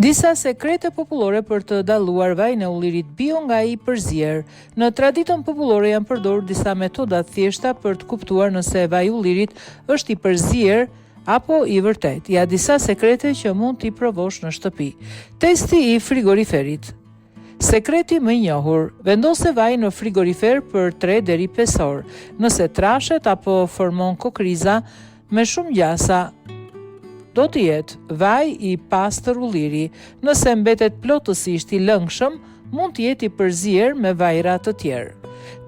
Disa sekrete popullore për të dalluar vajin e ullirit bio nga i përzier. Në traditën popullore janë përdorur disa metoda të thjeshta për të kuptuar nëse vaji i ullirit është i përzier apo i vërtet. Ja disa sekrete që mund t'i provosh në shtëpi. Testi i frigoriferit. Sekreti më i njohur: vendose vajin në frigorifer për 3 deri 5 orë. Nëse trashet apo formon kokriza me shumë gjasa, do të jetë vaj i pastër ulliri. Nëse mbetet plotësisht i lëngshëm, mund të jetë i përzier me vajra të tjerë.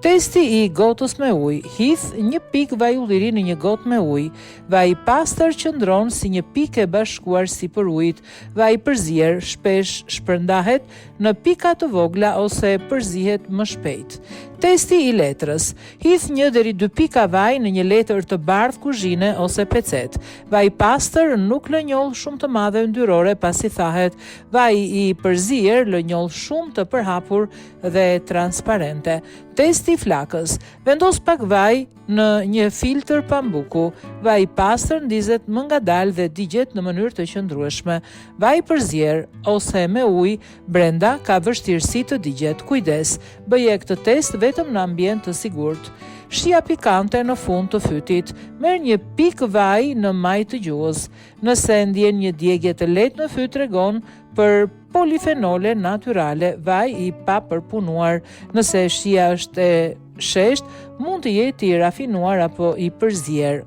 Testi i gotës me ujë. Hidh 1 pikë vaj ulliri në 1 gotë me ujë. Vaj i pastër qëndron si 1 pikë e bashkuar sipër ujit. Vaj i përzier shpesh shpërndahet në pika të vogla ose përzihet më shpejt. Testi i letrës. Hidh 1 deri 2 pika vaj në 1 letër të bardhë kuzhine ose pecet. Vaj i pastër nuk lë njollë shumë të madhe yndyrore pasi thahet. Vaj i përzier lë njollë shumë të përhapur dhe transparente. Testi i flakës. Vendos pak vaj në 1 filtr pambuku. Vaj i pastër ndizet më ngadalë dhe digjet në mënyrë të qëndrueshme. Vaj i përzier ose me ujë brenda ka vështirësi të digjet. Kujdes, bëje këtë test vetëm në ambient të sigurt. Shija pikante në fund të fytit. Merr 1 pikë vaj në maj të gjuhës. Nëse ndjen një djegje të lehtë në fyt, tregon për polifenole natyrale, vaj i papërpunuar. Nëse shija është e shesht, mund të jetë i rafinuar apo i përzier.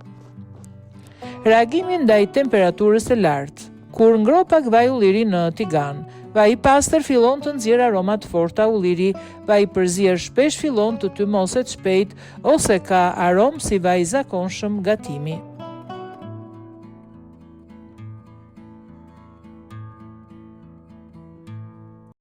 Reagimi ndaj temperaturës së lartë. Kur ngro pak vaj ulliri në tigan, vaj i pastër fillon të nxjerrë aroma të forta ulliri. Vaj i përzier shpesh fillon të tymoset shpejt ose ka aromë si vaj i zakonshëm gatimi.